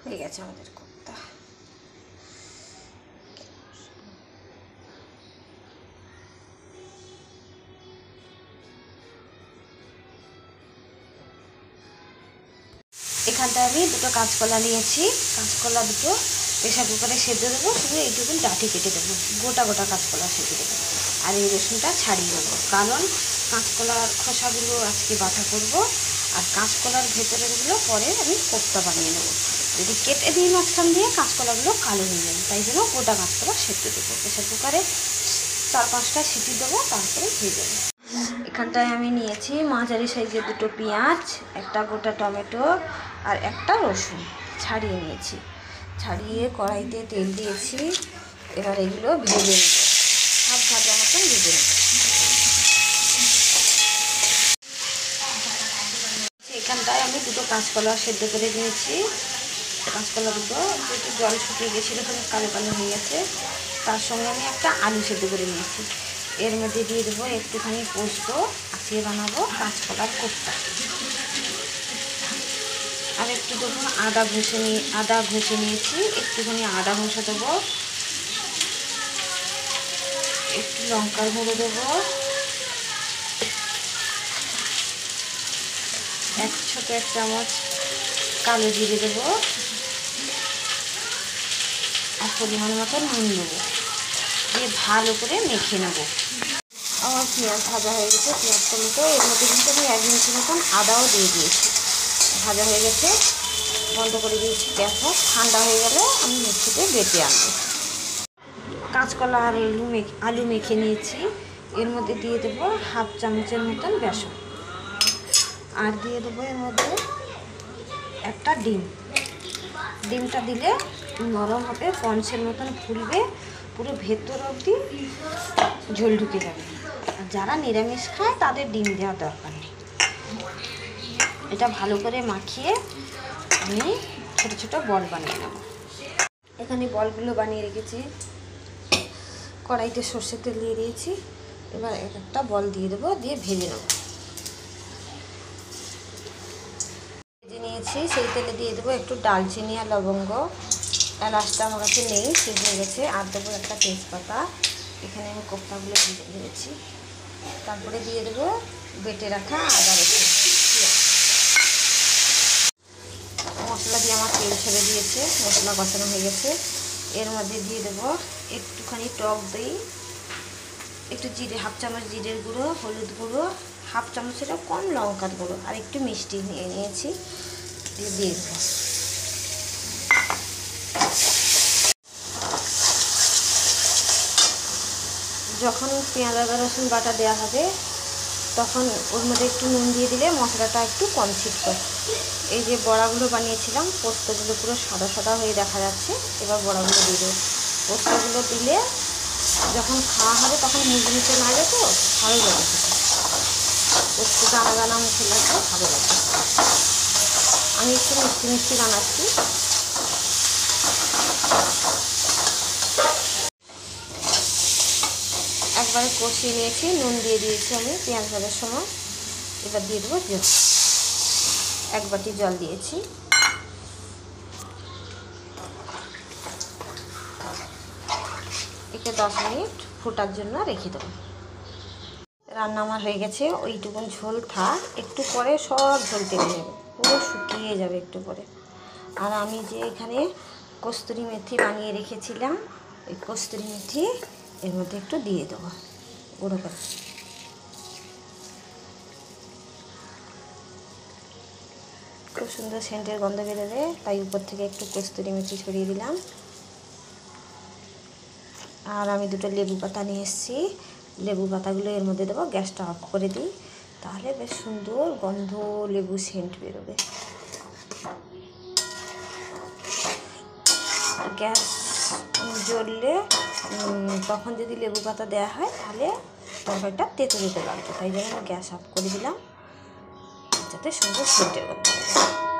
হয়ে গেছে আমাদের কোপ্তা। এখানটায় আমি দুটো কাঁচকলা নিয়েছি, কাঁচকলা দুটো প্রেশার কুকারে সেদ্ধ দেবো, শুধু এইটুকুন ডাঁটি কেটে দেবো, গোটা গোটা কাঁচকলা সেদ্ধ দেবো। আর এই রসুনটা ছাড়িয়ে নেবো, কারণ কাঁচকলার খোসাগুলো আজকে বাটা করব, আর কাঁচকলার ভেতরেরগুলো পরে আমি কোপ্তা বানিয়ে নেবো। যদি কেটে দিই মাঝখান দিয়ে কাঁচকলাগুলো কালো হয়ে যাবে, তাই জন্য গোটা কাঁচকলা সেদ্ধ দেবো। প্রেশার কুকারে 4-5টা সিটি দেবো, তারপরে হয়ে যাবে। এখানটায় আমি নিয়েছি মাঝারি সাইজের দুটো পেঁয়াজ, একটা গোটা টমেটো আর একটা রসুন ছাড়িয়ে নিয়েছি। ছাড়িয়ে কড়াইতে তেল দিয়েছি, এবার এগুলো ভেজে নেব, হাফ ভাজা মতন ভেজে নেব। এখানটায় আমি দুটো কাঁচকলা সেদ্ধ করে নিয়েছি, কাঁচকলা দুটো একটু জল শুকিয়ে গেছিলো, কালো কালো হয়ে গেছে। তার সঙ্গে আমি একটা আলু সেদ্ধ করে নিয়েছি। এর মধ্যে দিয়ে দেবো একটুখানি পোস্ত, আজকে বানাবো কাঁচকলার কোপ্তা। আর একটু দেবো আদা ঘষে নিয়েছি, একটুখানি আদা ঘষে দেবো, একটু লঙ্কার গুঁড়ো দেবো, ছোট 1 চামচ কালো জিরে দেবো, আর পরিমাণ মতো নুন দেবো, দিয়ে ভালো করে মেখে নেবো। আমার পেঁয়াজ ভাজা হয়ে গেছে, পেঁয়াজ টমেটো, এর মধ্যে কিন্তু আমি 1 ইঞ্চি মতন আদাও দিয়ে দিয়েছি। ভাজা হয়ে গেছে, বন্ধ করে দিয়েছি গ্যাসটা। ঠান্ডা হয়ে গেলে আমি মিক্সিতে বেটে আনবো। কাঁচকলা আর আলু মেখে নিয়েছি, এর মধ্যে দিয়ে দেবো হাফ চামচের মতন বেসন, আর দিয়ে দেবো এর মধ্যে একটা ডিমটা দিলে নরম হবে, পঞ্চের মতন ফুলবে, পুরো ভেতর অবধি ঝোল ঢুকে যাবে। আর যারা নিরামিষ খায় তাদের ডিম দেওয়ার দরকার নেই। এটা ভালো করে মাখিয়ে আমি ছোটো ছোটো বল বানিয়ে নেব। এখানে বলগুলো বানিয়ে রেখেছি, কড়াইতে সর্ষের তেল দিয়ে দিয়েছি। এবার একটা বল দিয়ে দেবো, দিয়ে ভেজে নেব। ভেজে নিয়েছি, সেই তেলে দিয়ে দেবো একটু ডালচিনি আর লবঙ্গ, এলাচটা আমার কাছে নেই, শেষ হয়ে গেছে। আর দেবো একটা তেজপাতা। এখানে আমি কোপ্তাগুলো ভেজে দিয়েছি, তারপরে দিয়ে দেবো বেটে রাখা আদা রসুন। মশলা দিয়ে আমার তেল ছেড়ে দিয়েছে, মশলা কষানো হয়ে গেছে। এর মধ্যে দিয়ে দেবো একটুখানি টক দই, একটু জিরে, হাফ চামচ জিরের গুঁড়ো, হলুদ গুঁড়ো, হাফ চামচেরও কম লঙ্কার গুঁড়ো, আর একটু মিষ্টি নিয়ে নিয়েছি, দিয়ে দেবো। যখন পেঁয়াজ আদা রসুন বাটা দেওয়া হবে, তখন ওর মধ্যে একটু নুন দিয়ে দিলে মশলাটা একটু কম ছিটকে। এই যে বড়াগুলো বানিয়েছিলাম, পোস্তগুলো পুরো সাদা সাদা হয়ে দেখা যাচ্ছে। এবার বড়াগুলো দিয়ে দেবো। পোস্তগুলো দিলে যখন খাওয়া হবে তখন মুচমুচে লাগে, তো ভালো লাগে। পোস্ত দানা দানা মুখে লাগবে, ভালো লাগে। আমি একটু মিষ্টি মিষ্টি বানাচ্ছি। একবারে কষিয়ে নিয়েছি, নুন দিয়ে দিয়েছি আমি পেঁয়াজ ভাজার সময়। এবার দিয়ে দেবো জল, 1 বাটি জল দিয়েছি। একে 10 মিনিট ফোটার জন্য রেখে দেবো। রান্না আমার হয়ে গেছে, ওইটুকুন ঝোল থাক, একটু পরে সব ঝোল টেনে নেবে, পুরো শুকিয়ে যাবে একটু পরে। আর আমি যে এখানে কস্তুরি মেথি বানিয়ে রেখেছিলাম, ওই কস্তুরি মেথি এর মধ্যে একটু দিয়ে দেবো গুঁড়ো করে। খুব সুন্দর সেন্টের গন্ধ বেরোবে, তাই উপর থেকে একটু কস্তুরি মেথি ছড়িয়ে দিলাম। আর আমি দুটো লেবু পাতা নিয়ে এসেছি, লেবু পাতাগুলো এর মধ্যে দেবো। গ্যাসটা অফ করে দিই, তাহলে বেশ সুন্দর গন্ধ লেবু সেন্ট বেরোবে। গ্যাস জ্বললে তখন যদি লেবু পাতা দেওয়া হয়, তাহলে তরকারিটা তেতো তেতো লাগবে, তাই জন্য আমি গ্যাস অফ করে দিলাম, যাতে সুন্দর সেন্টের গন্ধ বেরোবে।